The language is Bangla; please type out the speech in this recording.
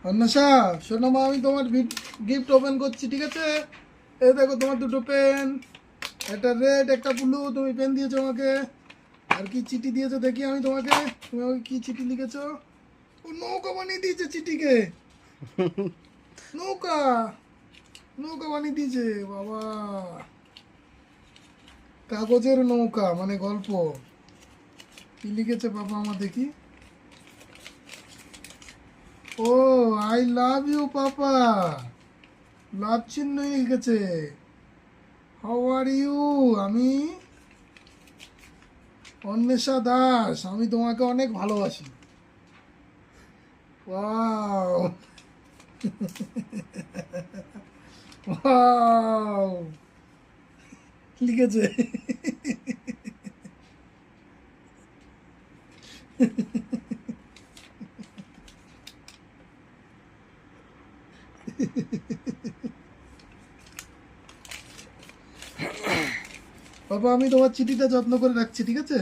অন্বেষা, শোনো মা, আমি তোমার গিফট ওপেন করছি, ঠিক আছে? এই দেখো তোমার দুটো পেন, একটা রেড একটা ব্লু। তুমি পেন দিয়েছো আমাকে, আর কি চিঠি দিয়েছো দেখি আমি তোমাকে। তুমি আমাকে কি চিঠি লিখেছো? ও নৌকা বানিয়ে দিয়েছে চিঠিকে। নৌকা, নৌকা বানিয়ে দিয়েছে বাবা। কাগজের নৌকা মানে গল্প। কি লিখেছে বাবা আমার দেখি। ও, আই লাভ ইউ পাপা, লাভ চিহ্ন লিখেছে। হাউ আর ইউ, আমি অন্বেষা দাস, আমি তোমাকে অনেক ভালোবাসি। ওয়াও, ওয়াও লিখেছে। বাবা, আমি তোমার চিঠিটা যত্ন করে রাখছি, ঠিক আছে?